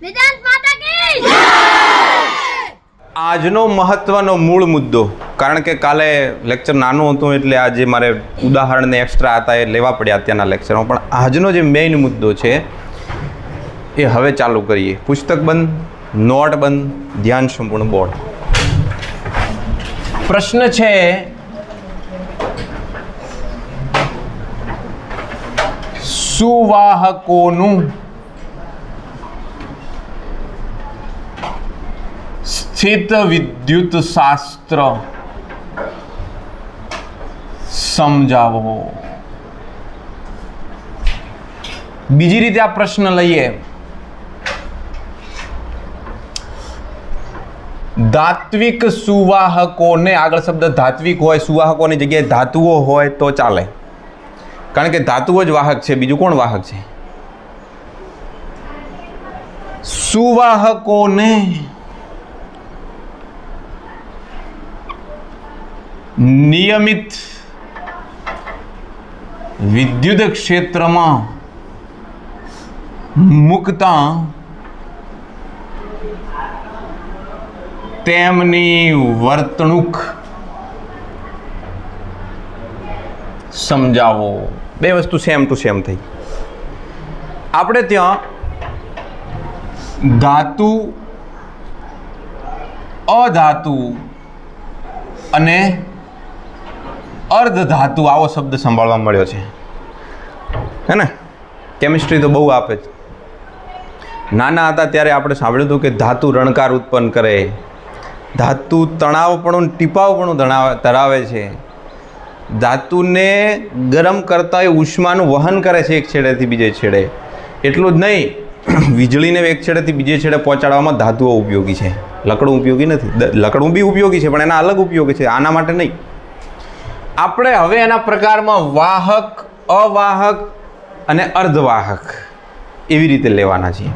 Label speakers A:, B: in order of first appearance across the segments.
A: વેદાંત માતા કી
B: આજનો મહત્વનો મૂળ મુદ્દો, કારણ કે કાલે લેક્ચર નાનું હતું એટલે આજે મારે ઉદાહરણને એક્સ્ટ્રા હતા એ લેવા પડ્યા અત્યારના લેક્ચરમાં, પણ આજનો જે મેઇન મુદ્દો છે એ હવે ચાલુ કરીએ. પુસ્તક બંધ, નોટ બંધ, ધ્યાન સંપૂર્ણ બોર્ડ. પ્રશ્ન છે સુવાહકોનું સ્થિત વિદ્યુત શાસ્ત્ર સમજાવો. બીજી રીતે આ પ્રશ્ન લઈએ. ધાત્વિક સુવાહકોને, આગળ શબ્દ ધાત્વિક હોય, સુવાહકોની જગ્યાએ ધાતુઓ હોય તો ચાલે, કારણ કે ધાતુઓ જ વાહક છે, બીજું કોણ વાહક છે? સુવાહકોને નિયમિત વિદ્યુત ક્ષેત્રમાં મૂકતા તેમની વર્તણૂક સમજાવો. બે વસ્તુ સેમ ટુ સેમ થઈ. આપણે ત્યાં ધાતુ, અધાતુ અને અર્ધધાતુ આવો શબ્દ સંભાળવા મળ્યો છે, હે ને? કેમિસ્ટ્રી તો બહુ આપે છે. નાના હતા ત્યારે આપણે સાંભળ્યું હતું કે ધાતુ રણકાર ઉત્પન્ન કરે, ધાતુ તણાવપણું, ટીપાવપણું ધરાવે છે, ધાતુને ગરમ કરતા એ ઉષ્માનું વહન કરે છે એક છેડેથી બીજે છેડે. એટલું જ નહીં, વીજળીને એક છેડેથી બીજે છેડે પહોંચાડવામાં ધાતુઓ ઉપયોગી છે. લકડું ઉપયોગી નથી. લકડું બી ઉપયોગી છે પણ એના અલગ ઉપયોગી છે, આના માટે નહીં. આપણે હવે એના પ્રકારમાં વાહક, અવાહક અને અર્ધવાહક એવી રીતે લેવાના છીએ.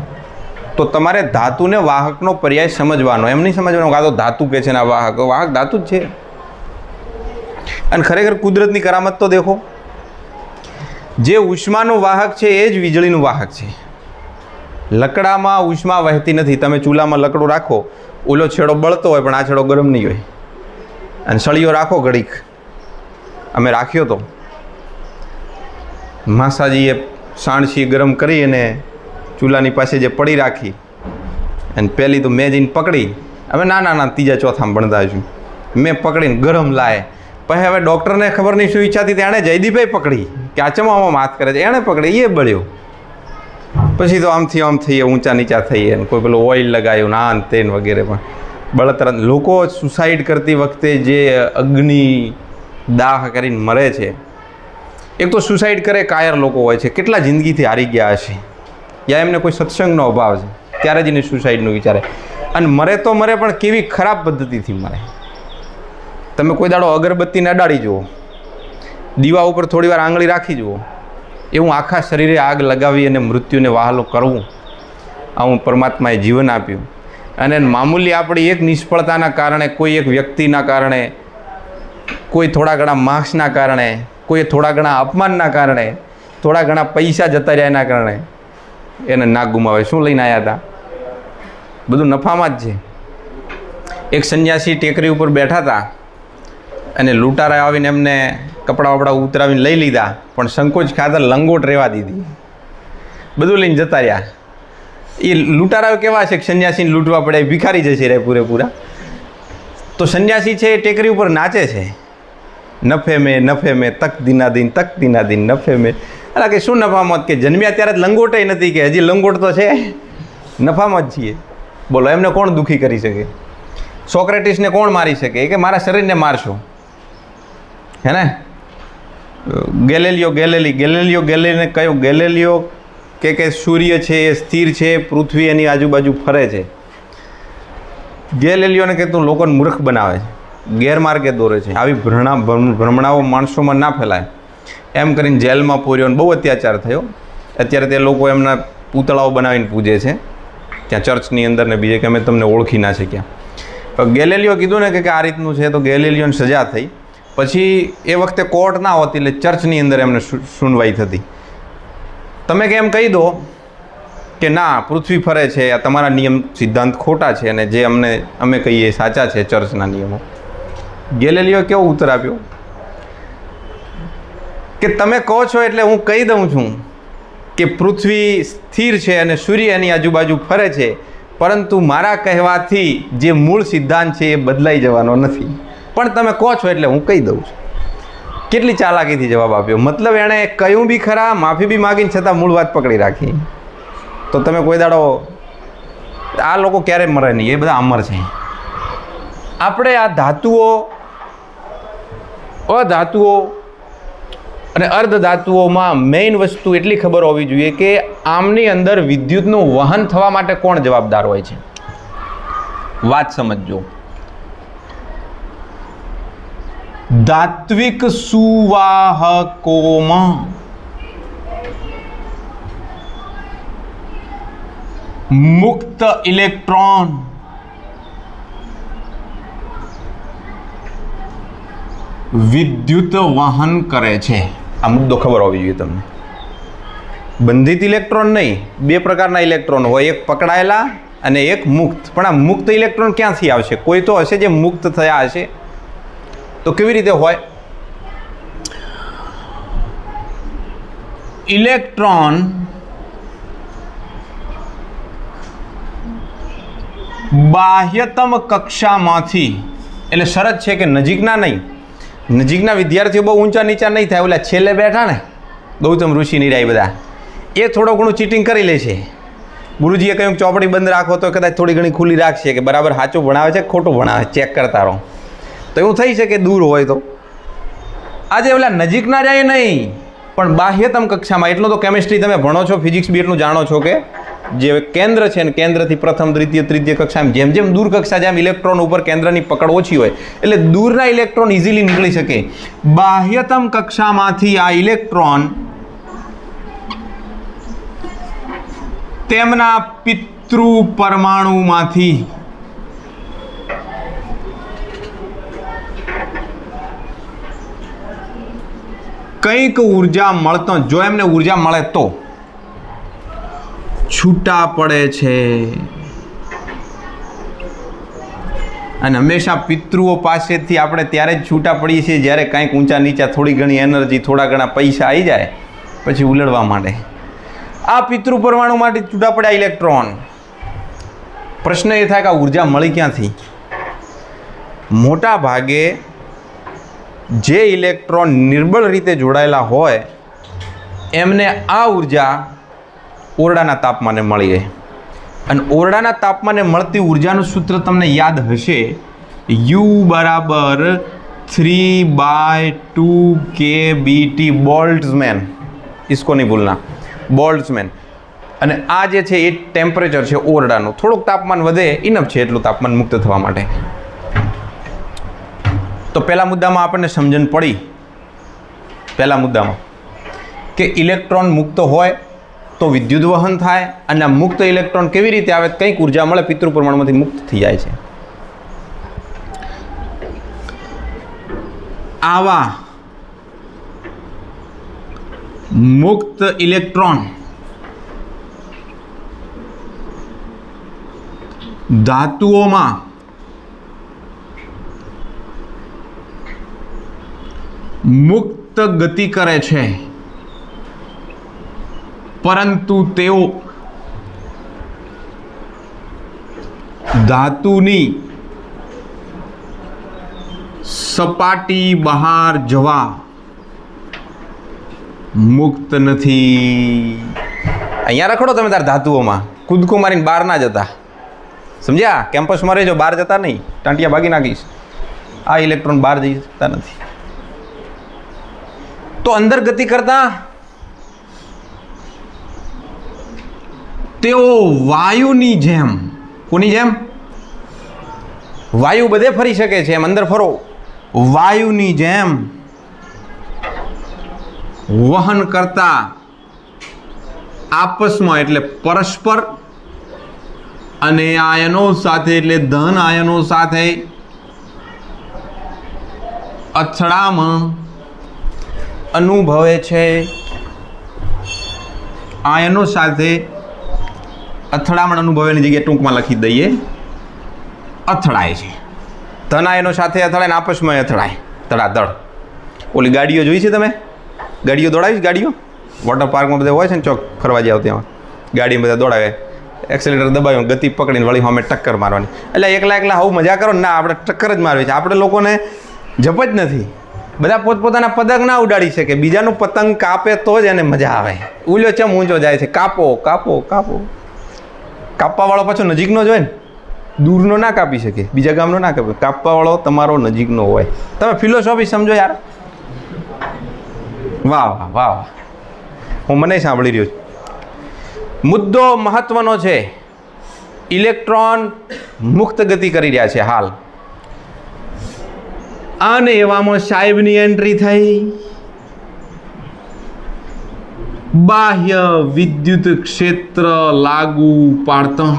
B: તો તમારે ધાતુને વાહકનો પર્યાય સમજવાનો, એમ નહીં સમજવાનો કે આ તો ધાતુ કે છે ને આ વાહક. વાહક ધાતુ જ છે. અને ખરેખર કુદરતની કરામત તો દેખો, જે ઉષ્માનું વાહક છે એ જ વીજળીનું વાહક છે. લકડામાં ઉષ્મા વહેતી નથી. તમે ચૂલામાં લકડું રાખો, ઓલો છેડો બળતો હોય પણ આ છેડો ગરમ નહીં હોય. અને સળીઓ રાખો ઘડીક, અમે રાખ્યો તો માસાજીએ સાણસી ગરમ કરી અને ચૂલાની પાસે જે પડી રાખી, અને પહેલી તો મેં જઈને પકડી. અમે નાના ત્રીજા ચોથામાં ભણતા છું. મેં પકડીને ગરમ લાય. પછી હવે ડૉક્ટરને ખબર નહીં શું ઈચ્છા હતી, એણે જયદીપભાઈ પકડી કે આ ચમામાં હાથ કરે છે, એણે પકડી, એ બળ્યો. પછી તો આમથી આમ થઈએ, ઊંચા નીચા થઈએ, અને કોઈ પેલું ઓઇલ લગાવ્યું ના તે વગેરે. પણ બળતરા લોકો સુસાઇડ કરતી વખતે જે અગ્નિ દાહ કરીને મરે છે, એક તો સુસાઇડ કરે કાયર લોકો હોય છે, કેટલા જિંદગીથી હારી ગયા હશે, યા એમને કોઈ સત્સંગનો અભાવ છે, ત્યારે જ એને સુસાઇડનું વિચારે. અને મરે તો મરે, પણ કેવી ખરાબ પદ્ધતિથી મરે. તમે કોઈ દાડો અગરબત્તીને અડાડી જુઓ, દીવા ઉપર થોડી વાર આંગળી રાખી જુઓ, એવું આખા શરીરે આગ લગાવી અને મૃત્યુને વહાલો કરવું, આવું પરમાત્માએ જીવન આપ્યું. અને મામૂલી આપણી એક નિષ્ફળતાના કારણે, કોઈ એક વ્યક્તિના કારણે, કોઈ થોડા ઘણા માર્ક્સના કારણે, કોઈ થોડા ઘણા અપમાનના કારણે, થોડા ઘણા પૈસા જતા રહ્યા એના કારણે એને નાક ગુમાવે. શું લઈને આવ્યા હતા? બધું નફામાં જ છે. એક સંન્યાસી ટેકરી ઉપર બેઠા હતા અને લૂંટારા આવીને એમને કપડાં વપડા ઉતરાવીને લઈ લીધા, પણ સંકોચ ખાતર લંગોટ રહેવા દીધી, બધું લઈને જતા રહ્યા. એ લૂંટારાઓ કેવા છે કે સંન્યાસીને લૂંટવા પડે, ભિખારી જશે રે પૂરેપૂરા. તો સંન્યાસી છે એ ટેકરી ઉપર નાચે છે, નફે મેં તક દિના દિન નફે મેં. એટલે કે શું નફામાં? કે જન્મ્યા ત્યારે જ લંગોટે નથી, કે હજી લંગોટ તો છે, નફામાં જ છીએ. બોલો, એમને કોણ દુઃખી કરી શકે? સોક્રેટિસને કોણ મારી શકે? કે મારા શરીરને મારશો, હે ને? ગેલેલિયોને કહ્યું, ગેલેલિયો કે સૂર્ય છે એ સ્થિર છે, પૃથ્વી એની આજુબાજુ ફરે છે. ગેલેલિયોને કે તું લોકોને મૂર્ખ બનાવે છે, ગેરમાર્ગે દોરે છે, આવી ભ્રમણાઓ માણસોમાં ના ફેલાય. એમ કરીને જેલમાં પૂર્યો, બહુ અત્યાચાર થયો. અત્યારે તે લોકો એમના પૂતળાઓ બનાવીને પૂજે છે ત્યાં ચર્ચની અંદર ને બીજે, કે અમે તમને ઓળખી ના શક્યા. ગેલેલિયો કીધું ને કે આ રીતનું છે, તો ગેલેલિયોને સજા થઈ. પછી એ વખતે કોર્ટ ના હોતી, એટલે ચર્ચની અંદર એમને સુનવાઈ થતી. તમે કેમ કહી દો કે ના પૃથ્વી ફરે છે, આ તમારા નિયમ સિદ્ધાંત ખોટા છે અને જે અમે કહીએ સાચા છે ચર્ચના નિયમો. ગેલેલિયો કેવો ઉત્તર આપ્યો કે તમે કહો છો એટલે હું કહી દઉં છું કે પૃથ્વી સ્થિર છે અને સૂર્ય એની આજુબાજુ ફરે છે, પરંતુ મારા કહેવાથી જે મૂળ સિદ્ધાંત છે એ બદલાઈ જવાનો નથી, પણ તમે કહો છો એટલે હું કહી દઉં છું. કેટલી ચાલાકીથી જવાબ આપ્યો. મતલબ એણે કહ્યું બી ખરા, માફી બી માગીને છતાં મૂળ વાત પકડી રાખી. તો તમે કોઈ દાડો આ લોકો ક્યારેય મરે નહીં, એ બધા અમર છે. આપણે આ ધાતુઓ, અધાતુઓ અને અર્ધધાતુઓમાં મેઇન વસ્તુ એટલી ખબર હોવી જોઈએ કે આમની અંદર વિદ્યુતનું વહન થવા માટે કોણ જવાબદાર હોય છે. વાત સમજજો. ધાત્વિક સુવાહકોમાં મુક્ત ઇલેક્ટ્રોન વિદ્યુત વહન કરે છે. આ મુદ્દો ખબર હોવી જોઈએ તમને. બંધિત ઇલેક્ટ્રોન નહીં, બે પ્રકારના ઇલેક્ટ્રોન હોય, એક પકડાયેલા અને એક મુક્ત. પણ આ મુક્ત ઇલેક્ટ્રોન ક્યાંથી આવશે? કોઈ તો હશે જે મુક્ત થયા હશે. તો કેવી રીતે હોય? ઇલેક્ટ્રોન બાહ્યતમ કક્ષામાંથી, એટલે શરત છે કે નજીકના નહીં, નજીકના વિદ્યાર્થીઓ બહુ ઊંચા નીચા નહીં થાય. ઓલા છેલ્લે બેઠા ને ગૌતમ ઋષિ નિરાય બધા, એ થોડું ઘણું ચીટિંગ કરી લે છે. ગુરુજીએ કહ્યું ચોપડી બંધ રાખો તો કદાચ થોડી ઘણી ખુલ્લી રાખશે કે બરાબર સાચું ભણાવે છે ખોટું ભણાવે, ચેક કરતા રહો. તો એવું થઈ શકે દૂર હોય તો. આજે ઓલા નજીકના જાય નહીં, પણ બાહ્યતમ કક્ષામાં. એટલું તો કેમિસ્ટ્રી તમે ભણો છો, ફિઝિક્સ બી એટલું જાણો છો કે જે કેન્દ્ર છે ને કેન્દ્રથી પ્રથમ દ્વિતીય તૃતીય કક્ષામાં જેમ જેમ દૂર કક્ષા જેમ ઇલેક્ટ્રોન ઉપર કેન્દ્રની પકડ ઓછી હોય એટલે દૂરના ઇલેક્ટ્રોન ઇઝીલી નીકળી શકે. બાહ્યતમ કક્ષામાંથી આ ઇલેક્ટ્રોન તેમના પિતૃ પરમાણુમાંથી કંઈક ઉર્જા મળતો, જો એમને ઉર્જા મળે તો છૂટા પડે છે. અને હંમેશા પિતૃઓ પાસેથી આપણે ત્યારે જ છૂટા પડીએ છીએ જ્યારે કાંઈક ઊંચા નીચા થોડી ઘણી એનર્જી, થોડા ઘણા પૈસા આવી જાય પછી ઉલડવા માંડે. આ પિતૃ પરમાણુ માટે છૂટા પડ્યા ઇલેક્ટ્રોન. પ્રશ્ન એ થાય કે આ ઉર્જા મળી ક્યાંથી? મોટા ભાગે જે ઇલેક્ટ્રોન નિર્બળ રીતે જોડાયેલા હોય એમને આ ઉર્જા ઓરડાના તાપમાને મળી રહે. અને ઓરડાના તાપમાને મળતી ઉર્જાનું સૂત્ર તમને યાદ હશે, U બરાબર 3/2kBT. બોલ્ટ્ઝમેન, इसको नहीं भूलना, બોલ્ટ્ઝમેન. અને આ જે છે એ ટેમ્પરેચર છે ઓરડાનું. થોડુંક તાપમાન વધે ઇનફ છે એટલું તાપમાન મુક્ત થવા માટે. તો પહેલા મુદ્દામાં આપણને સમજણ પડી, પહેલા મુદ્દામાં કે ઇલેક્ટ્રોન મુક્ત હોય તો વિદ્યુત વહન થાય, અને આ મુક્ત ઇલેક્ટ્રોન કેવી રીતે આવે? કંઈક ઉર્જા મળે, પિતૃ પરમાણુમાંથી મુક્ત થઈ જાય છે. આવા મુક્ત ઇલેક્ટ્રોન ધાતુઓમાં મુક્ત ગતિ કરે છે, પરંતુ તેઓ ધાતુની સપાટી બહાર જવા મુક્ત નથી. અહીંયા રખડો તમે તાર ધાતુઓમાં, કૂદકો મારીને બહાર ના જતા. સમજ્યા? કેમ્પસમાં રહેજો, બહાર જતા નહીં, ટાંટિયા ભાગી નાખીશ. આ ઇલેક્ટ્રોન બહાર જઈ શકતા નથી. તો અંદર ગતિ કરતા તેઓ વાયુની જેમ, કોની જેમ? વાયુ બધે ફરી શકે છે, એમ અંદર ફરો. વાયુની જેમ વહન કરતા આપસમાં, એટલે પરસ્પર, અને આયનો સાથે, એટલે ધન આયનો સાથે અથડામણ અનુભવે છે. આયનો સાથે અથડામણ અનુભવેની જગ્યાએ ટૂંકમાં લખી દઈએ અથડાય છે. ધનાયનો સાથે અથડાય ને આપસમાં અથડાય ધડાધડ. ઓલી ગાડીઓ જોઈ છે તમે? ગાડીઓ દોડાવી ગાડીઓ વોટર પાર્કમાં બધા હોય છે ને ચોક ફરવા જાવ ત્યાં ગાડી બધા દોડાવે, એક્સેલેટર દબાવ્યું, ગતિ પકડીને વળી અમે ટક્કર મારવાની. એટલે એકલા એકલા આવું મજા કરો ના, આપણે ટક્કર જ મારવી છે. આપણે લોકોને જપ જ નથી. બધા પોતપોતાના પતંગ ના ઉડાડી શકે, બીજાનું પતંગ કાપે તો જ એને મજા આવે. ઉલ્યો ચમ ઊંચો જાય છે, કાપો કાપો કાપો. કાપવાવાળો પાછો નજીકનો જ હોય ને, દૂરનો ના કાપી શકે, બીજા ગામનો ના કાપે. કાપવાવાળો તમારો નજીકનો હોય. તમે ફિલોસોફી સમજો યાર. વાહ વાહ વાહ વાહ, હું મને સાંભળી રહ્યો છું. મુદ્દો મહત્વનો છે. ઇલેક્ટ્રોન મુક્ત ગતિ કરી રહ્યા છે હાલ, અને એવામાં સાહેબની એન્ટ્રી થઈ. બાહ્ય વિદ્યુત ક્ષેત્ર લાગુ પાડતા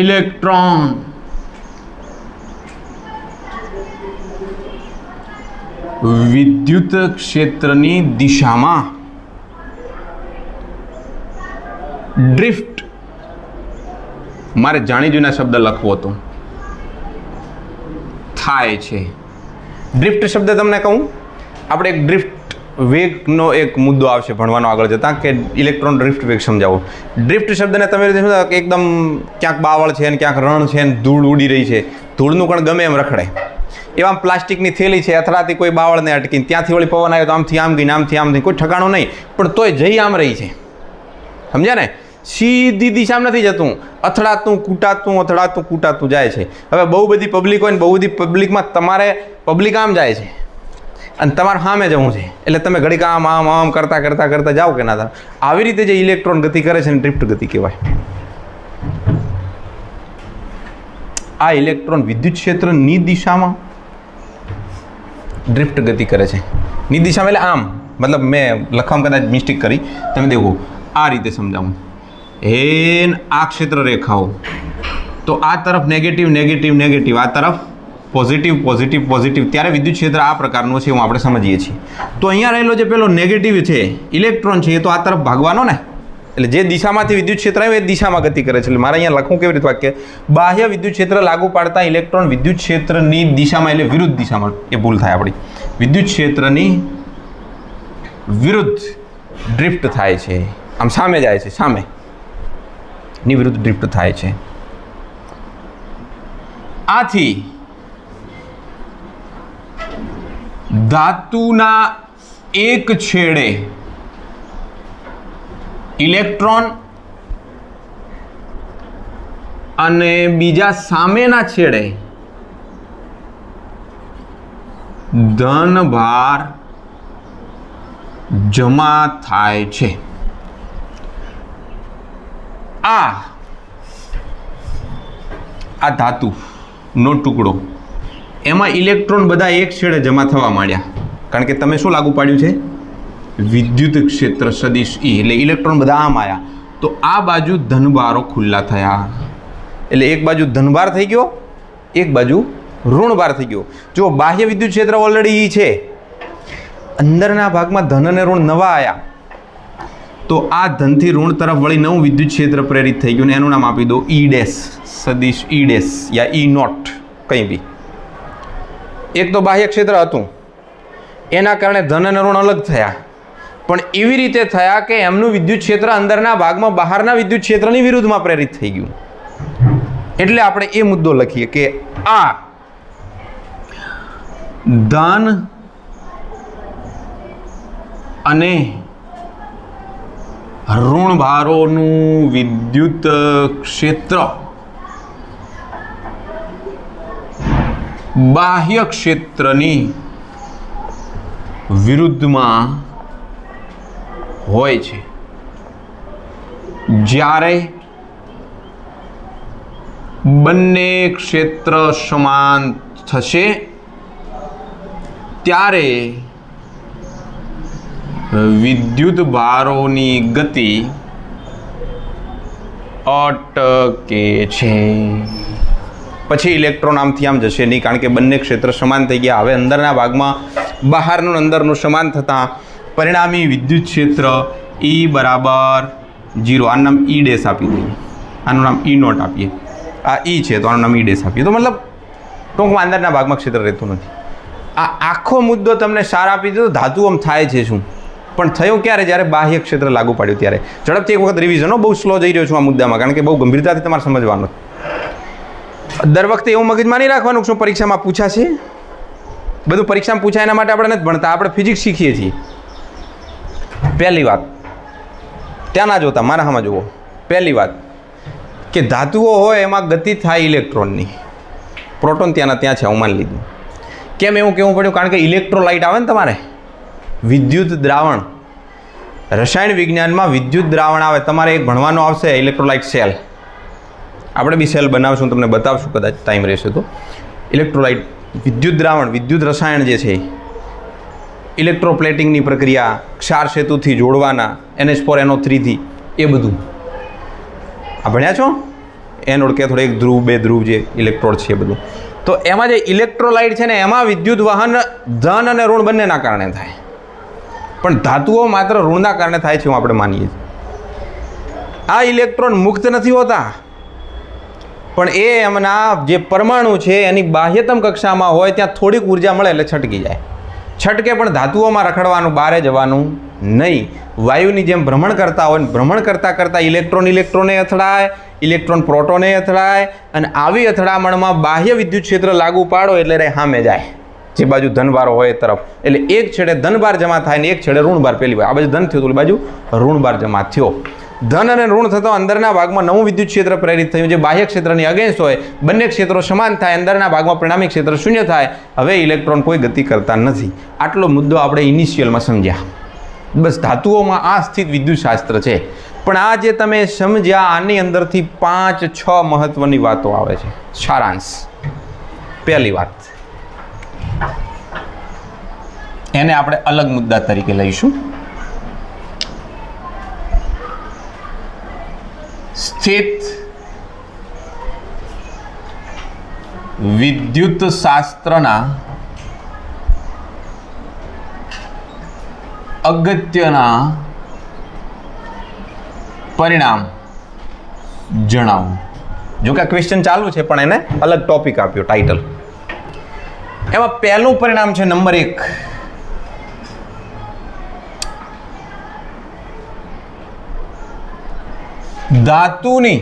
B: ઇલેક્ટ્રોન વિદ્યુત ક્ષેત્રની દિશામાં ડ્રિફ્ટ, મારે જાણી જોઈને શબ્દ લખવો હતો, થાય છે. ડ્રિફ્ટ શબ્દ તમને કહું, આપણે એક ડ્રિફ્ટ વેગનો એક મુદ્દો આવશે ભણવાનો આગળ જતાં, કે ઇલેક્ટ્રોન ડ્રિફ્ટ વેગ સમજાવો. ડ્રિફ્ટ શબ્દને તમે કે એકદમ ક્યાંક બાવળ છે ને ક્યાંક રણ છે ને ધૂળ ઉડી રહી છે, ધૂળનું કણ ગમે એમ રખડે. એવા પ્લાસ્ટિકની થેલી છે, અથડાતી કોઈ બાવળને અટકીને ત્યાંથી વળી પવન આવ્યો તો આમથી આમ ગઈને આમથી આમ થઈ, કોઈ ઠકાણું નહીં, પણ તોય જઈ આમ રહી છે. સમજ્યા ને? સીધી દિશામાં નથી જતું, અથડાતું કૂટાતું જાય છે. હવે બહુ બધી પબ્લિક હોય ને બહુ બધી પબ્લિકમાં તમારે પબ્લિક આમ જાય છે અને તમારે સામે જવું છે, એટલે તમે ઘડીક આમ આમ આમ કરતા જાઓ કે ના થાય. આવી રીતે જે ઇલેક્ટ્રોન ગતિ કરે છે ને ડ્રિફ્ટ ગતિ કહેવાય. આ ઇલેક્ટ્રોન વિદ્યુત ક્ષેત્રની દિશામાં ડ્રિફ્ટ ગતિ કરે છે. ની દિશામાં એટલે આમ, મતલબ મેં લખવામાં કદાચ મિસ્ટેક કરી, તમે દેખો આ રીતે સમજાવું. એન આ ક્ષેત્ર રેખાઓ તો આ તરફ નેગેટિવ નેગેટિવ નેગેટિવ, આ તરફ પોઝિટિવ પોઝિટિવ પોઝિટિવ, ત્યારે વિદ્યુત ક્ષેત્ર આ પ્રકારનું છે, એવું આપણે સમજીએ છીએ. તો અહીંયા રહેલો જે પેલો નેગેટિવ છે ઇલેક્ટ્રોન છે, એ તો આ તરફ ભાગવાનો ને, એટલે જે દિશામાંથી વિદ્યુત ક્ષેત્ર આવે એ દિશામાં ગતિ કરે છે. એટલે મારે અહીંયા લખવું કેવી રીતે વાક્ય? બાહ્ય વિદ્યુત ક્ષેત્ર લાગુ પાડતા ઇલેક્ટ્રોન વિદ્યુત ક્ષેત્રની દિશામાં, એટલે વિરુદ્ધ દિશામાં, એ ભૂલ થાય આપણી, વિદ્યુત ક્ષેત્રની વિરુદ્ધ ડ્રિફ્ટ થાય છે. આમ સામે જાય છે, સામે ની વિરુદ્ધ ડ્રિફ્ટ થાય છે. આથી ધાતુના એક છેડે ઇલેક્ટ્રોન અને બીજા સામેના છેડે ધનભાર જમા થાય છે. આ ધાતુનો ટુકડો, એમાં ઇલેક્ટ્રોન બધા એક છેડે જમા થવા માંડ્યા, કારણ કે તમે શું લાગુ પાડ્યું છે? વિદ્યુત ક્ષેત્ર સદિશ E, એટલે ઇલેક્ટ્રોન બધા આમ આવ્યા. તો આ બાજુ ધનભારો ખુલ્લા થયા, એટલે એક બાજુ ધનભાર થઈ ગયો, એક બાજુ ઋણભાર થઈ ગયો. જો બાહ્ય વિદ્યુત ક્ષેત્ર ઓલરેડી E છે, અંદરના ભાગમાં ધન અને ઋણ નવા આવ્યા, તો આ ધનથી ઋણ તરફ વળી નવું વિદ્યુત ક્ષેત્ર પ્રેરિત થઈ ગયું, ને એનું નામ આપી દો E ડેશ, સદિશ E ડેશ યા E નોટ, કંઈ બી. એક તો બાહ્ય ક્ષેત્ર હતું, એના કારણે ધન અને ઋણ અલગ થયા, પણ એવી રીતે થયા કે એમનું વિદ્યુત ક્ષેત્ર અંદરના ભાગમાં બહારના વિદ્યુત ક્ષેત્રની વિરુદ્ધમાં પ્રેરિત થઈ ગયું. એટલે આપણે એ મુદ્દો લખીએ કે આ ધન અને ઋણભારોનું વિદ્યુત ક્ષેત્ર બાહ્ય ક્ષેત્રની વિરુદ્ધમાં હોય છે. જ્યારે બંને ક્ષેત્ર સમાન થશે ત્યારે વિદ્યુત ભારોની ગતિ અટકે છે. પછી ઇલેક્ટ્રોન આમથી આમ જશે નહીં, કારણ કે બંને ક્ષેત્ર સમાન થઈ ગયા. હવે અંદરના ભાગમાં બહારનું અંદરનું સમાન થતાં પરિણામી વિદ્યુત ક્ષેત્ર E બરાબર 0. આનું નામ E ડેશ આપી દઈએ, આનું નામ E નોટ આપીએ. આ E છે તો આનું નામ E ડેશ આપીએ. તો મતલબ ટૂંકમાં અંદરના ભાગમાં ક્ષેત્ર રહેતું નથી. આ આખો મુદ્દો તમને સાર આપી દીધો. ધાતુઓમાં થાય છે શું, પણ થયું ક્યારે? જ્યારે બાહ્ય ક્ષેત્ર લાગુ પાડ્યું ત્યારે. ઝડપથી એક વખત રિવિઝનો, બહુ સ્લો જઈ રહ્યો છું આ મુદ્દામાં, કારણ કે બહુ ગંભીરતાથી તમારે સમજવાનું. દર વખતે એવું મગજમાં નહીં રાખવાનું શું પરીક્ષામાં પૂછાશે. બધું પરીક્ષામાં પૂછાય એના માટે આપણે નથી ભણતા, આપણે ફિઝિક્સ શીખીએ છીએ. પહેલી વાત ત્યાં ના જોતા, મારા હામાં જુઓ. પહેલી વાત કે ધાતુઓ હોય એમાં ગતિ થાય ઇલેક્ટ્રોનની. પ્રોટોન ત્યાંના ત્યાં છે, હું માની લીધું. કેમ એવું કહેવું પડ્યું? કારણ કે ઇલેક્ટ્રોલાઇટ આવે ને તમારે વિદ્યુત દ્રાવણ, રસાયણ વિજ્ઞાનમાં વિદ્યુત દ્રાવણ આવે તમારે. એક ભણવાનો આવશે ઇલેક્ટ્રોલાઇટ સેલ. આપણે બી સેલ બનાવશું, તમને બતાવશું કદાચ ટાઈમ રહેશે તો. ઇલેક્ટ્રોલાઇટ વિદ્યુત દ્રાવણ, વિદ્યુત રસાયણ જે છે, ઇલેક્ટ્રોપ્લેટિંગની પ્રક્રિયા, ક્ષાર સેતુથી જોડવાના, NH4NO3 થી, એ બધું આ ભણ્યા છો. એનોડ કેથોડ, એક ધ્રુવ બે ધ્રુવ જે ઇલેક્ટ્રોડ છે એ બધું. તો એમાં જે ઇલેક્ટ્રોલાઇટ છે ને એમાં વિદ્યુત વહન ધન અને ઋણ બંનેના કારણે થાય. પણ ધાતુઓ માત્ર ઋણના કારણે થાય છે, હું આપણે માનીએ છીએ. આ ઇલેક્ટ્રોન મુક્ત નથી હોતા, પણ એ એમના જે પરમાણુ છે એની બાહ્યતમ કક્ષામાં હોય ત્યાં થોડીક ઉર્જા મળે એટલે છટકી જાય. છટકે પણ ધાતુઓમાં રખડવાનું, બહારે જવાનું નહીં. વાયુની જેમ ભ્રમણ કરતા હોય ને ભ્રમણ કરતાં કરતાં ઇલેક્ટ્રોને અથડાય, ઇલેક્ટ્રોન પ્રોટોને અથડાય, અને આવી અથડામણમાં બાહ્ય વિદ્યુત ક્ષેત્ર લાગુ પાડો એટલે સામે જાય, જે બાજુ ધનભાર હોય એ તરફ. એટલે એક છેડે ધનભાર જમા થાય ને એક છેડે ઋણભાર. પેલી બાજુ આ બાજુ ધન થયું તો બાજુ ઋણભાર જમા થયો. ધન અને ઋણ થતો અંદરના ભાગમાં નવું વિદ્યુત ક્ષેત્ર પ્રેરિત થયું, જે બાહ્ય ક્ષેત્રની અગેન્સ્ટ હોય. બંને ક્ષેત્રો સમાન થાય, અંદરના ભાગમાં પરિણામી ક્ષેત્ર શૂન્ય થાય. હવે ઇલેક્ટ્રોન કોઈ ગતિ કરતા નથી. આટલો મુદ્દો આપણે ઇનિશિયલમાં સમજ્યા. બસ ધાતુઓમાં આ સ્થિત વિદ્યુતશાસ્ત્ર છે. પણ આ જે તમે સમજ્યા આની અંદરથી 5-6 મહત્વની વાતો આવે છે. સારાંશ. પહેલી વાત, એને આપણે અલગ મુદ્દા તરીકે લઈશું. સ્થિત વિદ્યુત શાસ્ત્રના અગત્યના પરિણામ જણાવો. જો કે ક્વેશ્ચન ચાલુ છે પણ એને અલગ ટોપિક આપ્યો, ટાઇટલ. એમાં પહેલું પરિણામ છે નંબર 1. ધાતુની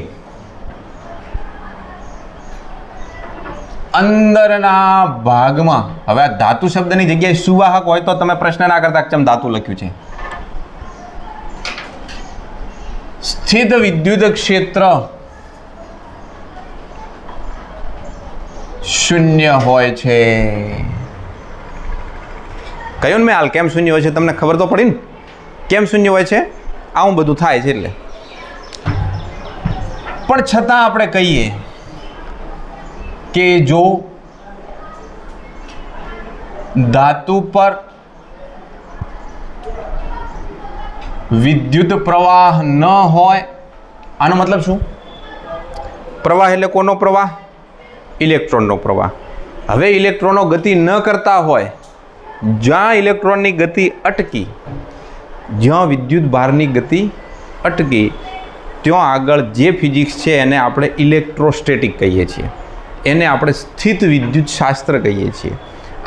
B: અંદરના ભાગમાં, હવે આ ધાતુ શબ્દની જગ્યાએ સુવાહક હોય તો તમે પ્રશ્ન ના કરતા કેમ ધાતુ લખ્યું છે. સ્થિત વિદ્યુત ક્ષેત્ર શૂન્ય હોય છે. કહ્યું ને મેં હાલ કેમ શૂન્ય હોય છે, તમને ખબર તો પડી ને કેમ શૂન્ય હોય છે. આવું બધું થાય છે એટલે. પણ છતાં આપણે કહીએ કે જો ધાતુ પર વિદ્યુત પ્રવાહ ન હોય, આનો મતલબ શું? પ્રવાહ એટલે કોનો પ્રવાહ? ઇલેક્ટ્રોનનો પ્રવાહ. હવે ઇલેક્ટ્રોનો ગતિ ન કરતા હોય, જ્યાં ઇલેક્ટ્રોનની ગતિ અટકી, જ્યાં વિદ્યુત ભારની ગતિ અટકી, ત્યાં આગળ જે ફિઝિક્સ છે એને આપણે ઇલેક્ટ્રોસ્ટેટિક કહીએ છીએ. એને આપણે સ્થિત વિદ્યુત શાસ્ત્ર કહીએ છીએ.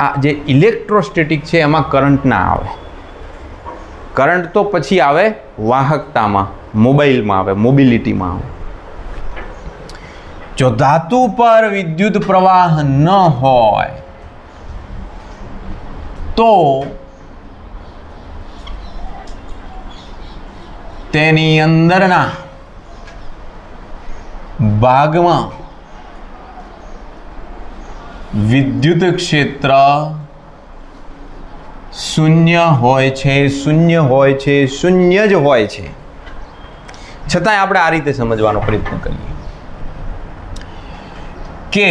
B: આ જે ઇલેક્ટ્રોસ્ટેટિક છે એમાં કરંટ ના આવે. કરંટ તો પછી આવે વાહકતામાં, મોબાઈલમાં આવે, મોબિલિટીમાં આવે. જો ધાતુ પર વિદ્યુત પ્રવાહ ન હોય તો તેની અંદરના ભાગમાં વિદ્યુત ક્ષેત્ર શૂન્ય હોય છે, શૂન્ય હોય છે, શૂન્ય જ હોય છે. છતાંય આપણે આ રીતે સમજવાનો પ્રયત્ન કરીએ કે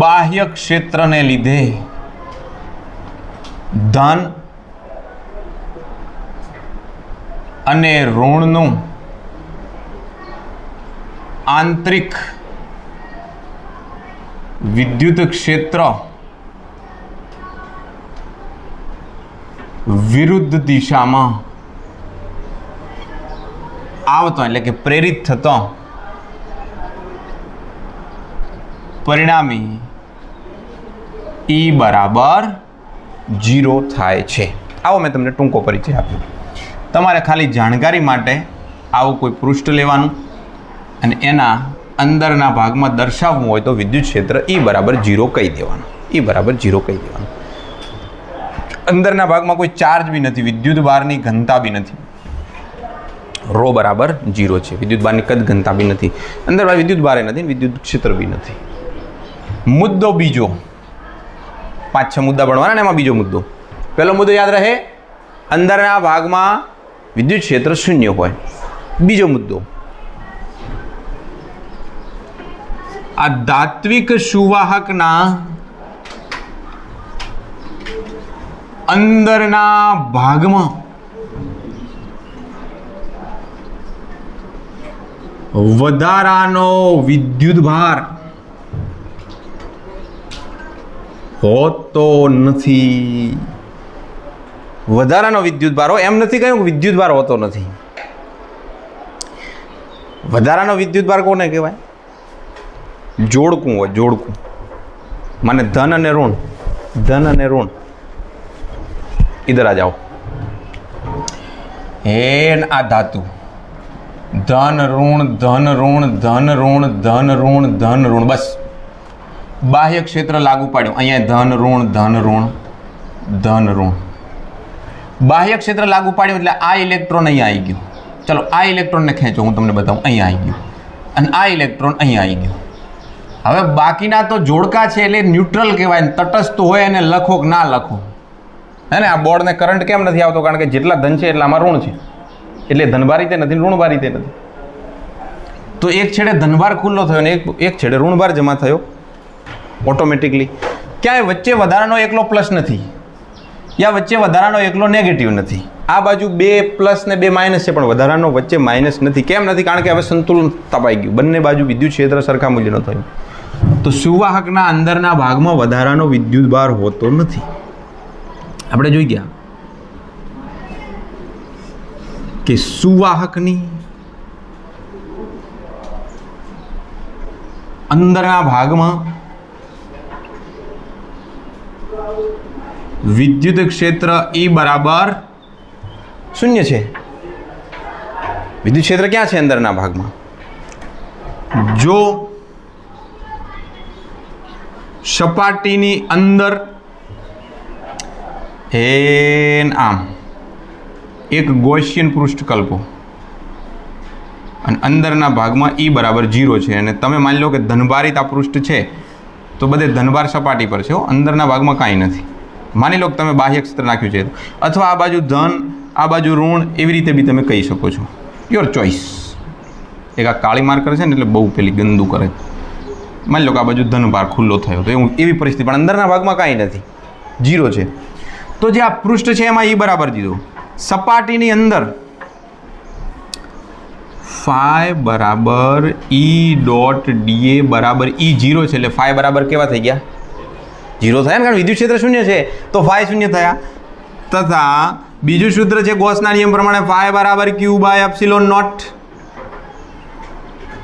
B: બાહ્ય ક્ષેત્રને લીધે ધન અને ઋણનું આંતરિક વિદ્યુત ક્ષેત્ર વિરુદ્ધ દિશામાં આવતો એટલે કે પ્રેરિત થતો પરિણામી E બરાબર 0 થાય છે. આવો મેં તમને ટૂંકો પરિચય આપ્યો. તમારે ખાલી જાણકારી માટે આવું કોઈ પૃષ્ઠ લેવાનું અને એના અંદરના ભાગમાં દર્શાવવું હોય તો વિદ્યુત ક્ષેત્ર E બરાબર 0 કહી દેવાનું. E બરાબર 0 કહી દેવાનું. અંદરના ભાગમાં કોઈ ચાર્જ બી નથી, વિદ્યુત ભારની ઘનતા બી નથી. રો બરાબર 0 છે. વિદ્યુત ભારની કદ ઘનતા બી નથી. અંદર વિદ્યુત ભારે નથી, વિદ્યુત ક્ષેત્ર બી નથી. મુદ્દો બીજો, 5-6 મુદ્દા ભણવાના ને એમાં બીજો મુદ્દો. પહેલો મુદ્દો યાદ રહે, અંદરના ભાગમાં વિદ્યુત ક્ષેત્ર 0 હોય. બીજો મુદ્દો, આ ધાત્વિક સુવાહકના અંદરના ભાગમાં વધારાનો વિદ્યુત ભાર હોતો નથી. વધારાનો વિદ્યુત ભાર એમ નથી કહ્યું કે વિદ્યુત ભાર હોતો નથી. વધારાનો વિદ્યુત ભાર કોને કહેવાય? જોડકું હોય, જોડકું. માને ધન અને ઋણ, ધન અને ઋણ. ઇધર આ જાઓ. એન આ ધાતુ ધન ઋણ ધન ઋણ ધન ઋણ ધન ઋણ ધન ઋણ. બસ બાહ્ય ક્ષેત્ર લાગુ પાડ્યું. અહીંયા ધન ઋણ ધન ઋણ ધન ઋણ. બાહ્ય ક્ષેત્ર લાગુ પાડ્યું એટલે આ ઇલેક્ટ્રોન અહીંયા આવી ગયું. ચલો આ ઇલેક્ટ્રોનને ખેંચો, હું તમને બતાવું. અહીંયા આવી ગયું અને આ ઇલેક્ટ્રોન અહીંયા આવી ગયું. હવે બાકીના તો જોડકા છે એટલે ન્યુટ્રલ કહેવાય. તટસ્થ હોય અને લખો કે ના લખો, હે ને. આ બોર્ડને કરંટ કેમ નથી આવતો? કારણ કે જેટલા ધન છે એટલા આમાં ઋણ છે. એટલે ધનભાર રીતે નથી, ઋણભાર રીતે નથી. તો એક છેડે ધનભાર ખુલ્લો થયો ને એક છેડે ઋણભાર જમા થયો ઓટોમેટિકલી. ક્યાંય વચ્ચે વધારાનો એકલો પ્લસ નથી, યા વચ્ચે વધારાનો એકલો નેગેટિવ નથી. આ બાજુ 2 પ્લસ ને 2 માઇનસ છે, પણ વધારાનો વચ્ચે માઇનસ નથી. કેમ નથી? કારણ કે હવે સંતુલન તપાઈ ગયું. બંને બાજુ વિદ્યુત ક્ષેત્ર સરખા મૂલ્યનો થયું. તો સુવાહકના અંદરના ભાગમાં વધારાનો વિદ્યુત ભાર હોતો નથી. આપણે જોઈ ગયા કે સુવાહકની અંદરના ભાગમાં વિદ્યુત ક્ષેત્ર E બરાબર 0 છે. વિદ્યુત ક્ષેત્ર ક્યાં છે? અંદરના ભાગમાં. જો સપાટીની અંદર આમ એક ગૌસિયન પૃષ્ઠ કલ્પો અને અંદરના ભાગમાં E બરાબર 0 છે અને તમે માની લો કે ધનભારિત આ પૃષ્ઠ છે તો બધે ધનભાર સપાટી પર છે. અંદરના ભાગમાં કાંઈ નથી. માની લો કે તમે બાહ્ય ક્ષેત્ર નાખ્યું છે, અથવા આ બાજુ ધન આ બાજુ ઋણ, એવી રીતે બી તમે કહી શકો છો. Your choice. એક આ કાળી માર્કર છે ને એટલે બહુ પેલી ગંદુ કરે. માની લો કે આ બાજુ ધનભાર ખુલ્લો થયો તો એવી પરિસ્થિતિ, પણ અંદરના ભાગમાં કાંઈ નથી, 0 છે. તો જે આ પૃષ્ઠ છે એમાં E બરાબર 0. સપાટીની અંદર ફાઈ બરાબર E ડોટ dA બરાબર E0 છે. એટલે ફાઈ બરાબર કેવા થઈ ગયા? 0 થયા ને, કારણ વિદ્યુત ક્ષેત્ર 0 છે તો ફાઈ 0 થયા. તથા બીજું સૂત્ર છે ગૌસના નિયમ પ્રમાણે, ફાઈ બરાબર Q બાય એપ્સિલોન નોટ.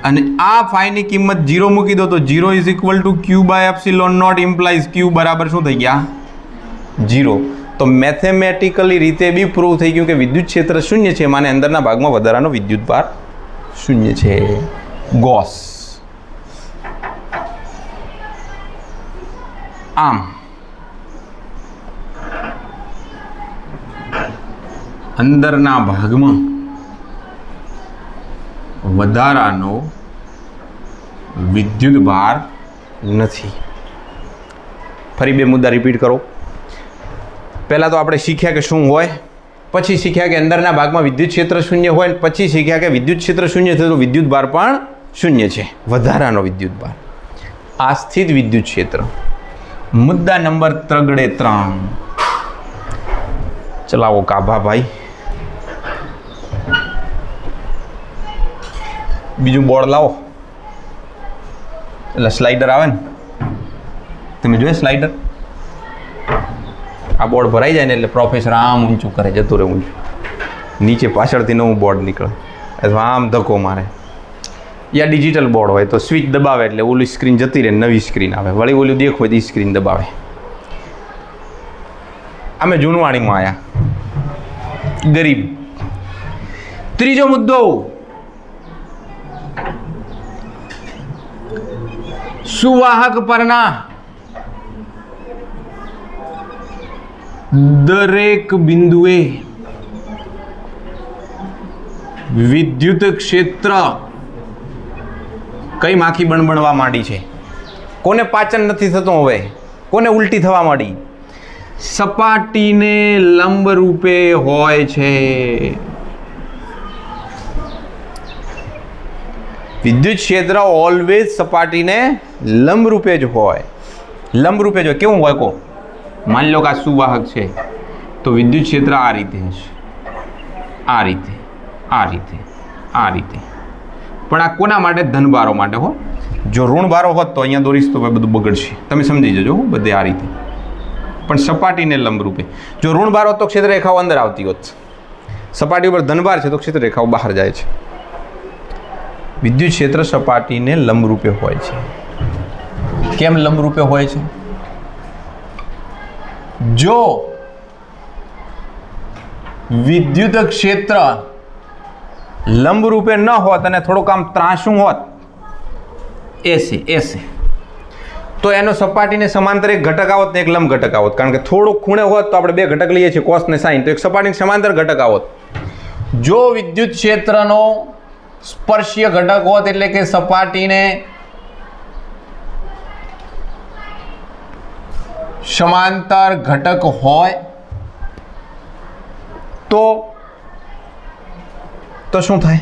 B: અને આ ફાઈની કિંમત 0 મૂકી દો તો 0 is equal to Q by epsilon naught implies Q બરાબર શું થઈ ગયા? 0. તો મેથેમેટિકલી રીતે બી પ્રૂવ થઈ ગયું કે વિદ્યુત ક્ષેત્ર 0 છે, માને અંદરના ભાગમાં વધારાનો વિદ્યુત ભાર 0 છે. ગોસ. આમ અંદરના ભાગમાં વધારાનો વિદ્યુત ભાર નથી. ફરી 2 મુદ્દા રિપીટ કરો. પહેલાં તો આપણે શીખ્યા કે શું હોય, પછી શીખ્યા કે અંદરના ભાગમાં વિદ્યુત ક્ષેત્ર 0 હોય, પછી શીખ્યા કે વિદ્યુત ક્ષેત્ર 0 છે તો વિદ્યુત ભાર પણ 0 છે, વધારાનો વિદ્યુત ભાર. આ સ્થિત વિદ્યુત ક્ષેત્ર. મુદ્દા નંબર 3. ચલાવો કાભા ભાઈ. બીજું બોર્ડ લાવો. એટલે સ્લાઇડર આવે ને, તમે જોયે સ્લાઇડર? આ બોર્ડ ભરાઈ જાય ને એટલે પ્રોફેસર આમ ઊંચું કરે, જતું રહે ઊંચું, નીચે પાછળથી નવું બોર્ડ નીકળે અથવા આમ ધક્કો મારે. યા ડિજિટલ બોર્ડ હોય તો સ્વિચ દબાવે એટલે ઓલી સ્ક્રીન જતી રહે, નવી સ્ક્રીન આવે, વળી ઓલું દેખ હોય તો એ સ્ક્રીન દબાવે. અમે જૂનવાણીમાં આવ્યા, ગરીબ. ત્રીજો મુદ્દો, સુવાહક પરના દરેક બિંદુએ વિદ્યુત ક્ષેત્ર કઈ માખી બણબણવા માંડી છે? કોને પાચન નથી થતું? હવે કોને ઉલટી થવા માંડી? સપાટીને લંબ રૂપે હોય છે. વિદ્યુત ક્ષેત્ર ઓલવેઝ સપાટીને લંબ રૂપે જ હોય. લંબ રૂપે જ હોય. કેવું હોય? કો માની લો કે આ સુવાહક છે તો વિદ્યુત ક્ષેત્ર આ રીતે છે, આ રીતે, આ રીતે, આ રીતે. પણ આ કોના માટે? ધનભારો માટે હો. જો ઋણભારો હોત તો અહીંયા દોરીશ તો બધું બગડશે. તમે સમજી જજો બધે આ રીતે. પણ સપાટીને લંબ રૂપે. જો ઋણભાર હોત તો ક્ષેત્ર રેખાઓ અંદર આવતી હોત. સપાટી ઉપર ધનભાર છે તો ક્ષેત્ર રેખાઓ બહાર જાય છે. વિદ્યુત ક્ષેત્ર સપાટીને લંબ રૂપે હોય છે. કેમ લંબ રૂપે હોય છે? જો વિદ્યુત ક્ષેત્ર લંબ રૂપે ન હોત અને થોડુંક આમ ત્રાંસું હોત, એસે, તો એનો સપાટીને સમાંતર એક ઘટક આવત ને એક લંબ ઘટક આવત. કારણ કે થોડુંક ખૂણે હોત તો આપણે બે ઘટક લઈએ છીએ, કોસ ને સાઈન, તો એક સપાટીને સમાંતર ઘટક આવત. જો વિદ્યુત ક્ષેત્રનો સ્પર્શીય ઘટક હોત એટલે કે સપાટીને સમાંતર ઘટક હોય તો શું થાય?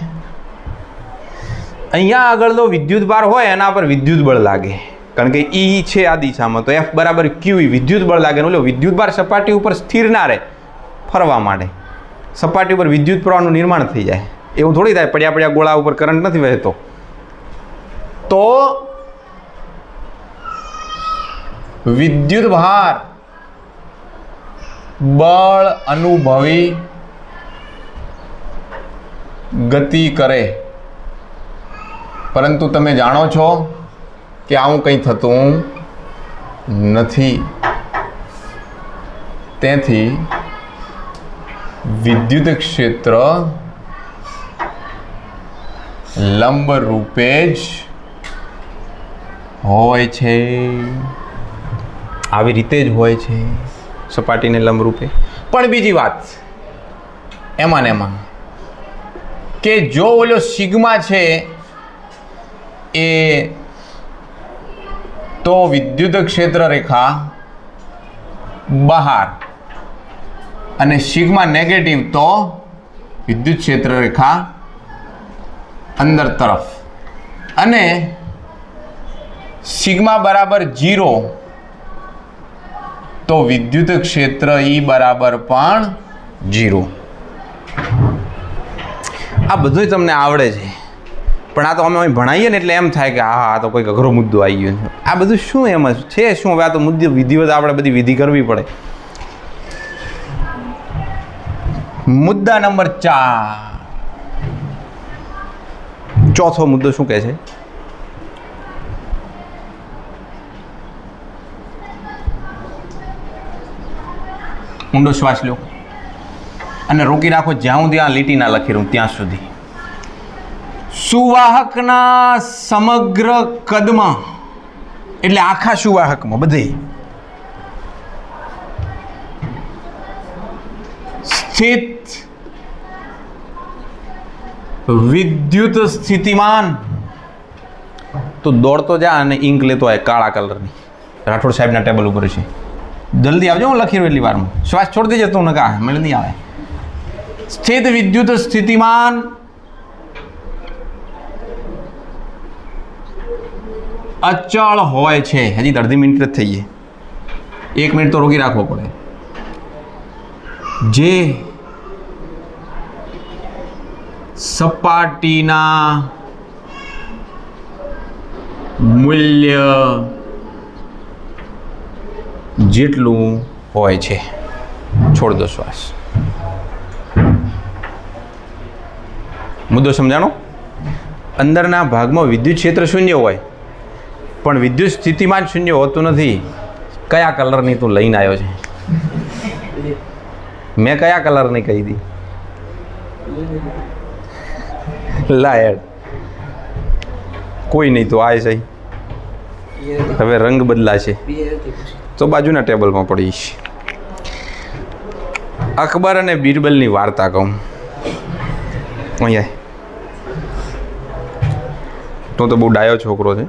B: અહીંયા આગળનો વિદ્યુત ભાર હોય એના પર વિદ્યુત બળ લાગે. કારણ કે ઈ છે આ દિશામાં, તો F બરાબર Q, વિદ્યુત બળ લાગે. ઓલો વિદ્યુત ભાર સપાટી ઉપર સ્થિર ના રહે, ફરવા માંડે. સપાટી ઉપર વિદ્યુત પ્રવાહનું નિર્માણ થઈ જાય. એવું થોડી થાય પડ્યા ગોળા ઉપર કરંટ નથી વહેતો. તો વિદ્યુત ભાર બળ અનુભવી ગતિ કરે, પરંતુ તમે જાણો છો કે આવું કંઈ થતું નથી. તેથી વિદ્યુત ક્ષેત્ર લંબ રૂપે જ હોય છે. આવી રીતે જ હોય છે, સપાટીને લંબ રૂપે. પણ બીજી વાત એમાં ને એમાં કે જો ઓલો સિગ્મા છે એ તો વિદ્યુત ક્ષેત્ર રેખા બહાર અને સિગ્મા નેગેટિવ તો વિદ્યુત ક્ષેત્ર રેખા અંદર તરફ. અને સિગ્મા બરાબર 0 તો વિદ્યુત ક્ષેત્ર E બરાબર પણ 0. આ બધું તમને આવડે છે, પણ આ તો અમે ભણાવીએ ને એટલે એમ થાય કે હા આ તો કોઈક અઘરો મુદ્દો આવી ગયો છે. આ બધું શું એમ છે? શું હવે આ તો મુદ્દે વિધિવત આપણે બધી વિધિ કરવી પડે. મુદ્દા નંબર 4, ચોથો મુદ્દો શું કહે છે? ઊંડો શ્વાસ લો અને રોકી રાખો જ્યાં હું ત્યાં લીટી ના લખી રહું ત્યાં સુધી. સુવાહકના સમગ્ર કદમાં એટલે આખા સુવાહકમાં બધે સ્થિત વિદ્યુત સ્થિતિમાન. તો દોડતો જા અને ઇંક લેતો હોય કાળા કલરની, રાઠોડ સાહેબના ટેબલ ઉપર છે. જલ્દી આવજો, હું લખી રહ્યો એટલી વારમાં. શ્વાસ છોડી દેજે તું, ને કા મને નહીં આવે. સ્થિત વિદ્યુત સ્થિતિમાન અચળ હોય છે. હજી અડધી મિનિટ જ થઈ ગઈ, 1 મિનિટ તો રોકી રાખવો પડે. જે સપાટીના મૂલ્ય જેટલું હોય છે. છોડ દો શ્વાસ. મુદ્દો સમજાણો? અંદરના ભાગમાં વિદ્યુત ક્ષેત્ર શૂન્ય હોય પણ વિદ્યુત સ્થિતિમાન શૂન્ય હોતું નથી. કયા કલરની તું લઈને આવ્યો છે? મેં કયા કલરની કહી હતી? લાયડ કોઈ નહીં તો આ સહી. હવે રંગ બદલાશે તો બાજુના ટેબલમાં પડીશ. અકબર અને બિરબલની વાર્તા કહું. અહીંયા તો બહુ ડાયો છોકરો છે.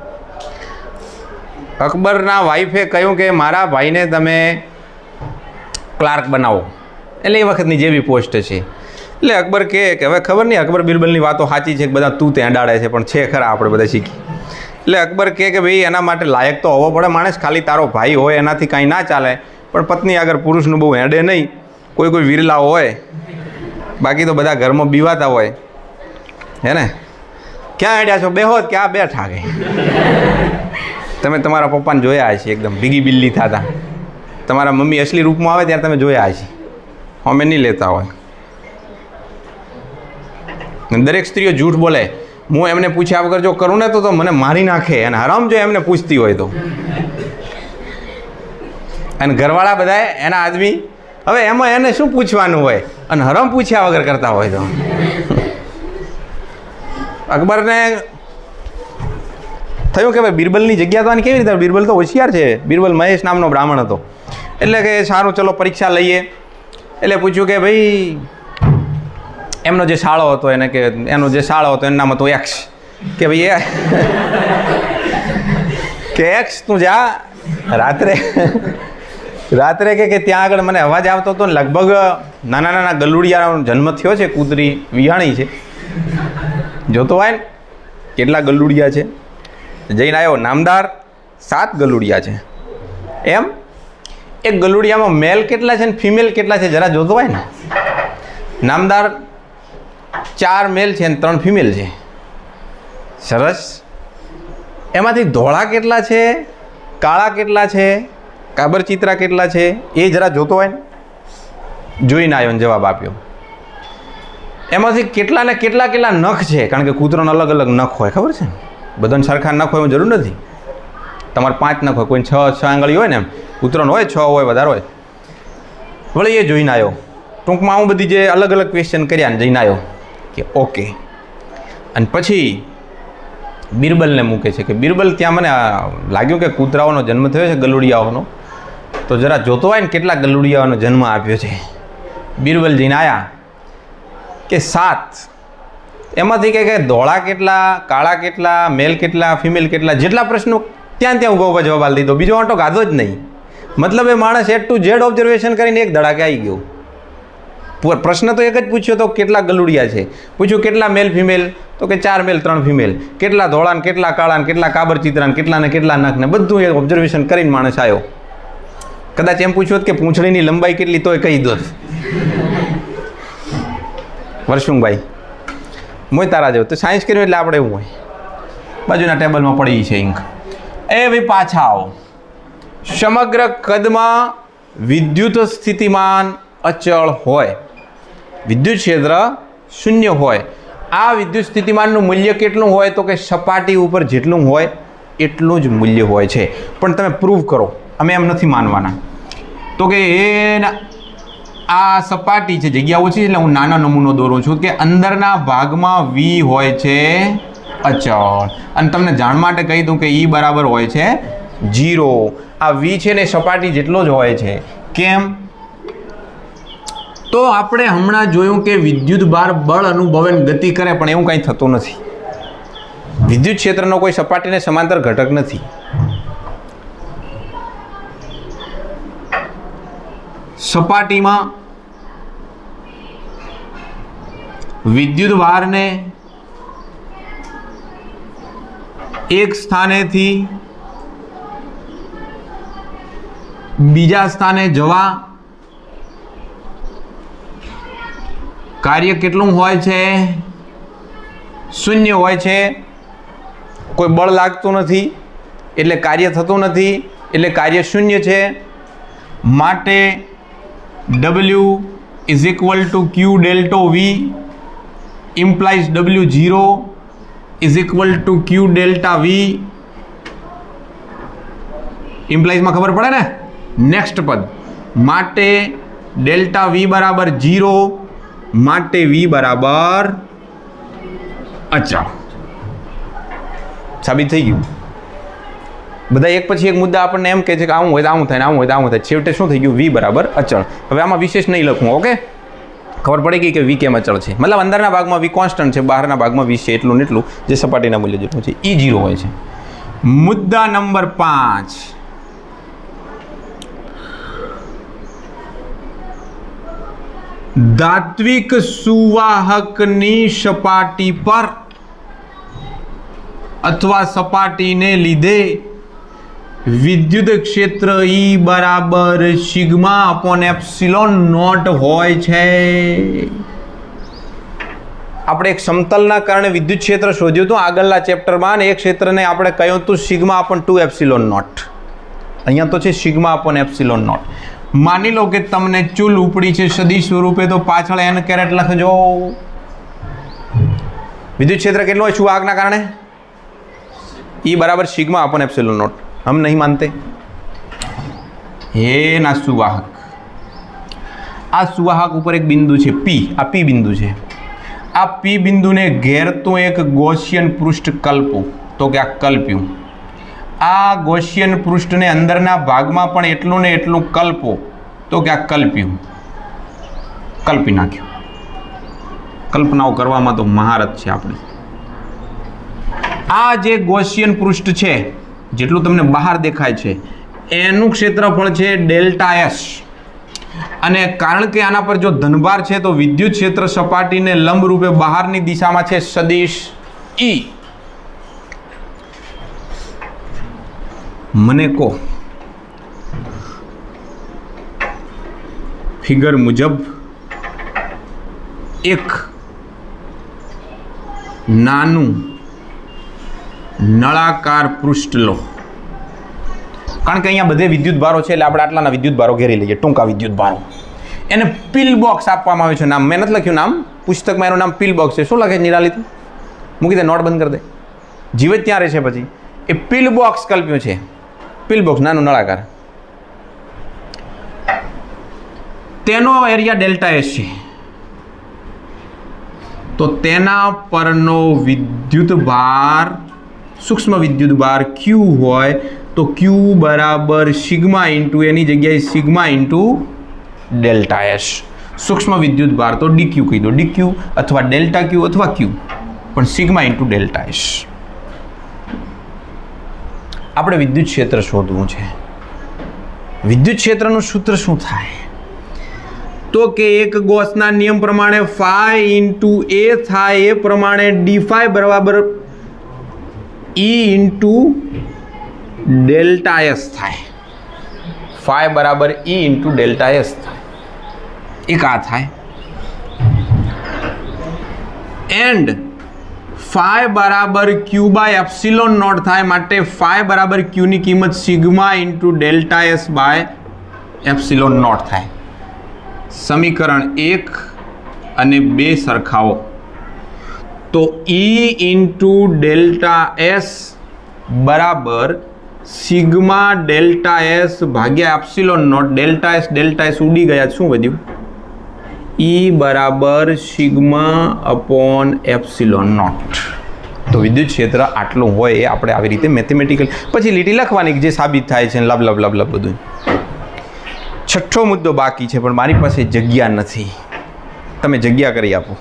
B: અકબરના વાઈફે કહ્યું કે મારા ભાઈને તમે ક્લાર્ક બનાવો, એટલે એ વખતની જે બી પોસ્ટ છે. એટલે અકબર કહે કે હવે ખબર નહીં અકબર બિરબલની વાતો સાચી છે કે બધા તું ત્યાં ડાળે છે, પણ છે ખરા આપણે બધા શીખી. એટલે અકબર કહે કે ભાઈ એના માટે લાયક તો હોવો પડે માણસ. ખાલી તારો ભાઈ હોય એનાથી કાંઈ ના ચાલે, પણ પત્ની આગળ પુરુષનું બહુ હેડે નહીં. કોઈ વિરલા હોય, બાકી તો બધા ઘરમાં બીવાતા હોય. હે ને? ક્યાં હેડ્યા છો? બેહો ક્યાં બેઠા ગઈ? તમે તમારા પપ્પાને જોયા હશે એકદમ ભીગી બિલ્લી થતા. તમારા મમ્મી અસલી રૂપમાં આવે ત્યારે તમે જોયા હશે. અમે નહીં લેતા હોય. દરેક સ્ત્રીઓ જૂઠ બોલે. હું એમને પૂછ્યા વગર જો કરું ને તો મને મારી નાખે, અને હરામ જો એમને પૂછતી હોય તો. અને ઘરવાળા બધા એના આદમી, હવે એમાં એને શું પૂછવાનું હોય, અને હરામ પૂછ્યા વગર કરતા હોય તો. અકબરને થયું કે ભાઈ બિરબલની જગ્યા તો આની કેવી રીતે? બિરબલ તો હોશિયાર છે. બિરબલ મહેશ નામનો બ્રાહ્મણ હતો. એટલે કે સારું ચલો પરીક્ષા લઈએ. એટલે પૂછ્યું કે ભાઈ એમનો જે શાળો હતો એને કે એનો જે શાળો હતો એનું નામ હતું એક્સ. કે ભાઈ કે એક્સ તું જા રાત્રે કે ત્યાં આગળ મને અવાજ આવતો હતો. લગભગ નાના નાના ગલુડિયાનો જન્મ થયો છે. કૂતરી વિહાણી છે. જોતો હોય ને કેટલા ગલુડિયા છે. જઈને આવ્યો. નામદાર 7 ગલુડિયા છે. એમ એક ગલુડિયામાં મેલ કેટલા છે ને ફિમેલ કેટલા છે જરા જોતો હોય ને. નામદાર 4 મેલ છે ને 3 ફિમેલ છે. સરસ. એમાંથી ધોળા કેટલા છે, કાળા કેટલા છે, કાબર ચિત્રા કેટલા છે એ જરા જોતો હોય ને. જોઈને આવ્યો ને જવાબ આપ્યો. એમાંથી કેટલા ને કેટલા નખ છે, કારણ કે કૂતરોનો અલગ અલગ નખ હોય, ખબર છે ને? બધાને સરખા નખ હોય એવું જરૂર નથી. તમારે 5 નખ હોય, કોઈ 6 આંગળી હોય ને, એમ કૂતરોનો હોય 6 હોય વધારે હોય. વળી એ જોઈને આવ્યો. ટૂંકમાં હું બધી જે અલગ અલગ ક્વેશ્ચન કર્યા ને જઈને આવ્યો કે ઓકે. અને પછી બિરબલને મૂકે છે કે બિરબલ ત્યાં મને લાગ્યું કે કૂતરાઓનો જન્મ થયો છે ગલુડિયાઓનો, તો જરા જોતો હોય ને કેટલા ગલુડિયાઓનો જન્મ આપ્યો છે. બિરબલ જઈને આવ્યા કે 7. એમાંથી કે ધોળા કેટલા, કાળા કેટલા, મેલ કેટલા, ફિમેલ કેટલા, જેટલા પ્રશ્નો ત્યાં ઊભા ઊભા જવાબ આપી દીધો. બીજો આંટો ગાધો જ નહીં. મતલબ એ માણસ A to Z ઓબ્ઝર્વેશન કરીને એક ધડાકે આવી ગયો. પ્રશ્ન તો એક જ પૂછ્યો તો કેટલા ગલુડિયા છે. પૂછ્યું કેટલા મેલ ફિમેલ, તો કે 4 મેલ 3 ફિમેલ. કેટલા ધોળા ને કેટલા કાળા ને કેટલા કાબર ચિત્રા ને કેટલા ને કેટલા નખ ને બધું એ ઓબ્ઝર્વેશન કરીને માણસ આવ્યો. કદાચ એમ પૂછ્યું કે પૂંછડીની લંબાઈ કેટલી તોય કહી દો. વર્ષુંભાઈ મોય તારા જેવું તો સાયન્સ કર્યું એટલે આપણે એવું હોય. બાજુના ટેબલમાં પડી છે ઇંક. એ ભાઈ પાછા આવો. સમગ્ર કદમાં વિદ્યુત સ્થિતિમાન અચળ હોય, વિદ્યુત ક્ષેત્ર શૂન્ય હોય. આ વિદ્યુત સ્થિતિમાનનું મૂલ્ય કેટલું હોય? તો કે સપાટી ઉપર જેટલું હોય એટલું જ મૂલ્ય હોય છે. પણ તમે પ્રૂવ કરો, અમે એમ નથી માનવાના. તો કે આ સપાટી છે, જગ્યા ઓછી છે એટલે હું નાનો નમૂનો દોરું છું કે અંદરના ભાગમાં V હોય છે અચળ. અને તમને જાણ માટે કહી દઉં કે E બરાબર હોય છે 0. આ V છે ને સપાટી જેટલો જ હોય છે. કેમ? તો આપણે હમણાં જોયું કે વિદ્યુત ભાર બળ અનુભવે ગતિ કરે, પણ એવું કંઈ થતું નથી. વિદ્યુત ક્ષેત્રનો કોઈ સપાટીને સમાંતર ઘટક નથી. સપાટીમાં વિદ્યુત ભારને એક સ્થાનેથી બીજા સ્થાને જવા કાર્ય કેટલું હોય છે? શૂન્ય હોય છે. કોઈ બળ લાગતું નથી એટલે કાર્ય થતું નથી, એટલે કાર્ય શૂન્ય છે. માટે W is equal to Q delta V implies W0 is equal to Q delta V implies માં ખબર પડે ને. નેક્સ્ટ પદ માટે ડેલ્ટા V બરાબર 0 માટે V બરાબર અચળ. સાબિત થઈ ગયું. બધા એક પછી એક મુદ્દા આપણને એમ કહે છે કે આવું હોય તો આવું થાય ને આવું હોય તો આવું થાય. છેવટે શું થઈ ગયું? V બરાબર અચળ. હવે આમાં વિશેષ નહીં લખવું. ઓકે, ખબર પડી ગઈ કે V કેમ અચળ છે. મતલબ અંદરના ભાગમાં V કોન્સ્ટન્ટ છે, બહારના ભાગમાં V છે એટલું ને એટલું જે સપાટીના મૂલ્ય જેટલું છે એ 0 હોય છે. મુદ્દા નંબર 5, धात्विक सुवाहकनी सपाटी पर अथवा सपाटी ने लीधे विद्युत क्षेत्र E बराबर सिग्मा अपॉन एप्सिलॉन नॉट होय छे. આપણે એક સમતલના કારણે વિદ્યુત ક્ષેત્ર શોધ્યું હતું આગળના ચેપ્ટરમાં, અને એ ક્ષેત્રને આપણે કહ્યું હતું સિગ્મા અપોન 2 એપ્સિલોન નોટ. અહીંયા તો છે સિગ્મા અપોન એપ્સિલોન નોટ. માની લો કે તમને ચૂલ ઉપડી છે સદિશ સ્વરૂપે, તો પાછળ n કેરેટ લખજો. વિદ્યુત ક્ષેત્ર કેટલો હોય સુવાહકના કારણે? E बराबर सिग्मा अपन एप्सिलॉन नॉट. हम नहीं मानते. हे ना सुवाहक, आ सुवाहक ऊपर एक बिंदु है P, आ P बिंदु है. आ P बिंदु ने घेरतो एक गॉसियन पृष्ठ कल्पो, तो क्या कल्प्यू. आ गॉसियन पृष्ठ ने अंदरना भागमां पण एटलुं ने एटलुं कल्पो, तो क्या कल्प्यू. कल्पी नाख्यो. कल्पनाओ करवामां तो महारत छे आपणी. आ जे गॉसियन पृष्ठ है जेटલું તમને બહાર દેખાય છે એનું ક્ષેત્રફળ છે ડેલ્ટા એસ, અને કારણ કે આના પર જો ધનભાર છે તો વિદ્યુત ક્ષેત્ર સપાટીને લંબ રૂપે બહારની દિશામાં છે સદિશ E. મને કહો ફિગર મુજબ એક નાનું નળાકાર પૃષ્ઠ લો. કારણ કે અહીંયા બધે વિદ્યુત ભારો છે એટલે આપણે આટલાના વિદ્યુત ભારો ઘેરી લઈએ, ટૂંકા વિદ્યુત ભારો. એને પિલ બોક્સ આપવામાં આવ્યું છે. નામ મેં નથી લખ્યું, નામ પુસ્તકમાં એનું નામ પિલ બોક્સ છે. શું લખે છે નિરાલિત? મૂકી દે, નોટ બંધ કરી દે. જીવ જ ત્યાં રહે છે. પછી એ પિલ બોક્સ કલ્પ્યું છે. પિલ બોક્સ નાનું નળાકાર, તેનો એરિયા ડેલ્ટા એસ છે. તો તેના પરનો વિદ્યુત ભાર, सूक्ष्म विद्युत भार Q होय तो Q बराबर सिग्मा इंटू एनी जगह सिग्मा इंटू डेल्टा एस. सूक्ष्म विद्युत भार तो DQ कही दो, DQ अथवा डेल्टा Q अथवा Q, पण सिग्मा इंटू डेल्टा एस. આપણે વિદ્યુત ક્ષેત્ર શોધવું છે. વિદ્યુત ક્ષેત્રનું સૂત્ર શું થાય? તો કે એક ગોસના નિયમ પ્રમાણે ફાઈ ઇન્ટુ એ થાય, એ પ્રમાણે ડી ફાઈ બરાબર E इंटू डेल्टा एस थाय. फाई बराबर E इंटू डेल्टा एस थाय. एक आ थाय. एंड फाई बराबर Q बाय एप्सिलॉन नॉट थाय. माटे फाई बराबर Q ની કિંમત sigma into delta S by epsilon naught थाय. समीकरण 1 અને 2 સરખાવો तो E इंटू डेल्टा एस बराबर सिग्मा डेल्टा एस भाग्या एप्सिलॉन नॉट. डेल्टा एस उड़ी गया, शू वध्युं? E बराबर सिग्मा अपॉन एप्सिलॉन नॉट. तो विद्युत क्षेत्र आटલું હોય એ આપણે આવી રીતે મેથેમેટિકલ પછી લીટી લખવાની જે સાબિત થાય છે લબ લબ લબ લબ બધું. છઠ્ઠો મુદ્દો બાકી છે પણ મારી પાસે જગ્યા નથી. તમે જગ્યા કરી આપો.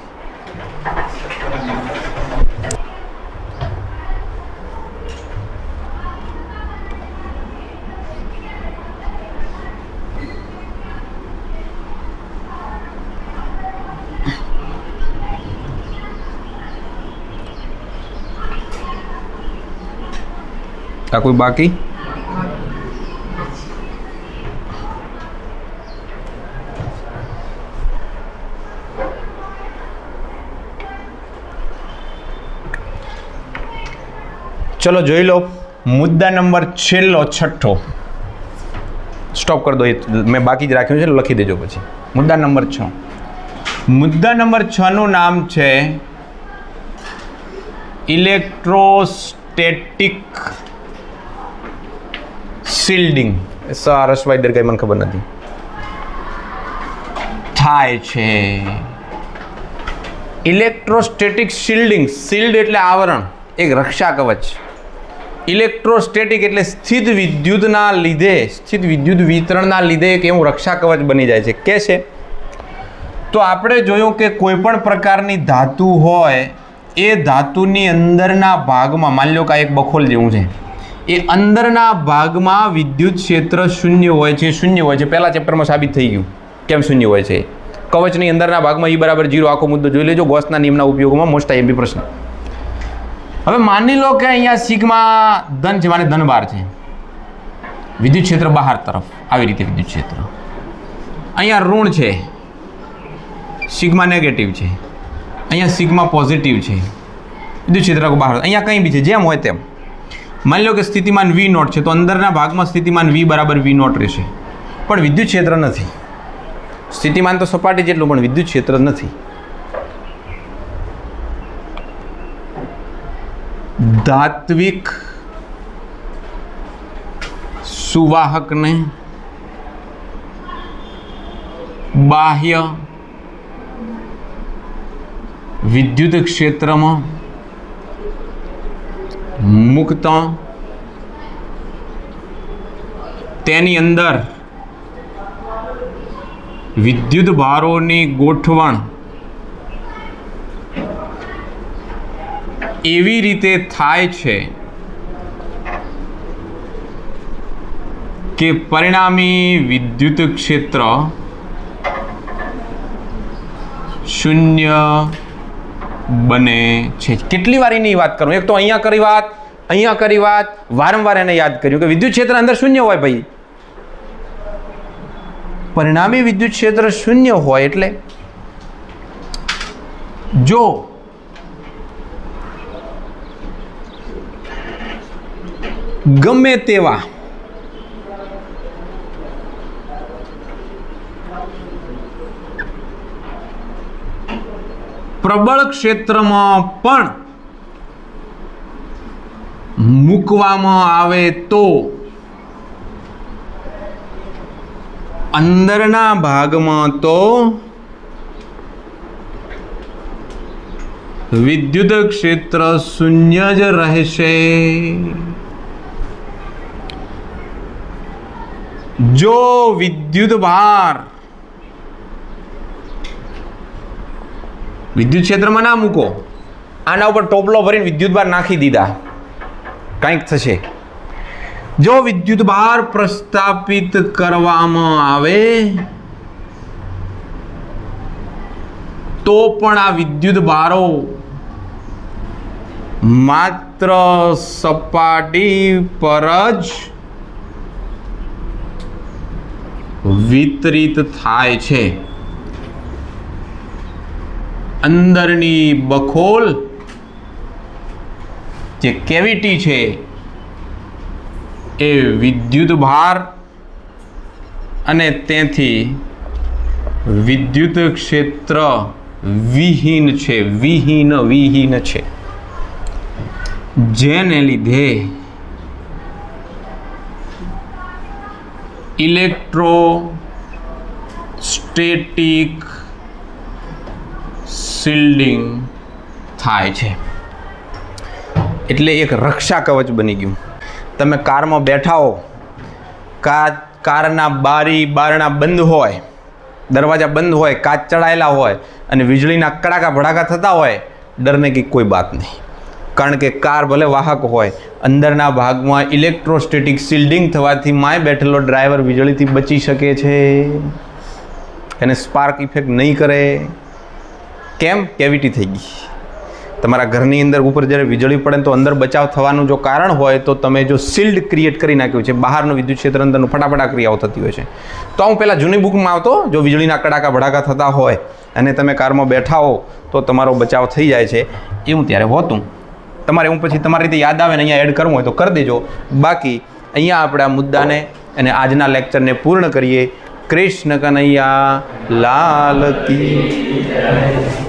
B: क्या कोई बाकी? चलो જોઈ લો મુદ્દા નંબર છેલ્લો છઠ્ઠો. સ્ટોપ કરી દો, એ મેં બાકી જ રાખ્યું છે, લખી દેજો પછી. મુદ્દા નંબર 6. મુદ્દા નંબર 6 નું નામ છે ઇલેક્ટ્રોસ્ટેટિક શિલ્ડિંગ. રસવાઈ દર કઈ મને ખબર નથી. થાય છે ઇલેક્ટ્રોસ્ટેટિક શિલ્ડિંગ. શિલ્ડ એટલે આવરણ, એક રક્ષા કવચ. ઇલેક્ટ્રોસ્ટેટિક એટલે સ્થિત વિદ્યુતના લીધે, સ્થિત વિદ્યુત વિતરણના લીધે એક એવું રક્ષા કવચ બની જાય છે. કે છે તો આપણે જોયું કે કોઈ પણ પ્રકારની ધાતુ હોય એ ધાતુની અંદરના ભાગમાં, માની લો કે આ એક બખોલ જેવું છે, એ અંદરના ભાગમાં વિદ્યુત ક્ષેત્ર શૂન્ય હોય છે. શૂન્ય હોય છે, પહેલા ચેપ્ટરમાં સાબિત થઈ ગયું કેમ શૂન્ય હોય છે. કવચની અંદરના ભાગમાં E = 0 આખો મુદ્દો જોઈ લેજો. ગોસના નિયમના ઉપયોગમાં મોસ્ટ આઈએમપી પ્રશ્ન. હવે માની લો કે અહીંયા સિગ્મા ધન છે, માને ધન બાર છે, વિદ્યુત ક્ષેત્ર બહાર તરફ આવી રીતે વિદ્યુત ક્ષેત્ર. અહીંયા ઋણ છે, સિગ્મા નેગેટિવ છે, અહીંયા સિગ્મા પોઝિટિવ છે, વિદ્યુત ક્ષેત્ર બહાર. અહીંયા કંઈ બી છે, જેમ હોય તેમ. માની લો કે સ્થિતિમાન V0 છે, તો અંદરના ભાગમાં સ્થિતિમાન V = V0 રહેશે, પણ વિદ્યુત ક્ષેત્ર નથી. સ્થિતિમાન તો સપાટી જેટલું, પણ વિદ્યુત ક્ષેત્ર નથી. ધાત્વિક સુવાહકને બાહ્ય વિદ્યુત ક્ષેત્રમાં મુકતા તેની અંદર વિદ્યુત ભારોની ગોઠવણ એવી રીતે થાય છે કે પરિણામી વિદ્યુત ક્ષેત્ર શૂન્ય બને છે. કેટલી વાર એની વાત કરું? એક તો અહીંયા કરી વાત, અહીંયા કરી વાત, વારંવાર એને યાદ કર્યું કે વિદ્યુત ક્ષેત્ર અંદર શૂન્ય હોય. ભાઈ પરિણામી વિદ્યુત ક્ષેત્ર શૂન્ય હોય એટલે જો ગમે તેવા પ્રબળ ક્ષેત્રમાં પણ મૂકવામાં આવે તો અંદરના ભાગમાં તો વિદ્યુત ક્ષેત્ર શૂન્ય જ રહેશે. જો વિદ્યુત ભાર વિદ્યુત ક્ષેત્રમાં ના મૂકો, આના ઉપર ટોપલો ભરીને વિદ્યુત ભાર નાખી દીધા, કંઈક થશે. જો વિદ્યુત ભાર પ્રસ્થાપિત કરવામાં આવે તો પણ આ વિદ્યુત ભારો માત્ર સપાટી પર જ વિતરિત થાય છે. અંદરની બખોલ જે કેવિટી છે એ વિદ્યુત ભાર અને તેથી વિદ્યુત ક્ષેત્ર વિહીન છે. વિહીન છે, જેને લીધે ઇલેક્ટ્રોસ્ટેટિક શિલ્ડિંગ થાય છે. એટલે એક રક્ષા કવચ બની ગયું. તમે કારમાં બેઠા હો, કારના બારણા બંધ હોય, દરવાજા બંધ હોય, કાચ ચડાયેલા હોય અને વીજળીના કડાકા ભડાકા થતા હોય, ડરને की કોઈ બાત નહીં. કારણ કે કાર ભલે વાહક હોય, અંદરના ભાગમાં ઇલેક્ટ્રોસ્ટેટિક શિલ્ડિંગ થવાથી માય બેઠેલો ડ્રાઈવર વીજળીથી બચી શકે છે. એને સ્પાર્ક ઇફેક્ટ નહીં કરે. કેમ? કેવિટી થઈ ગઈ. તમારા ઘરની અંદર ઉપર જ્યારે વીજળી પડે તો અંદર બચાવ થવાનું જો કારણ હોય તો તમે જો શિલ્ડ ક્રિએટ કરી નાખ્યું છે, બહારનું વિદ્યુત ક્ષેત્ર અંદરનું ફટાફટ ક્રિયાઓ થતી હોય છે. તો હું પહેલાં જૂની બુકમાં આવતો, જો વીજળીના કડાકા ભડાકા થતા હોય અને તમે કારમાં બેઠા હો તો તમારો બચાવ થઈ જાય છે, એવું ત્યારે હોતું. તમારે હું પછી તમારી રીતે યાદ આવે ને અહીંયા એડ કરવું હોય તો કરી દેજો. બાકી અહીંયા આપણે આ મુદ્દાને અને આજના લેક્ચરને પૂર્ણ કરીએ. કૃષ્ણ કનૈયા લાલ કી જય.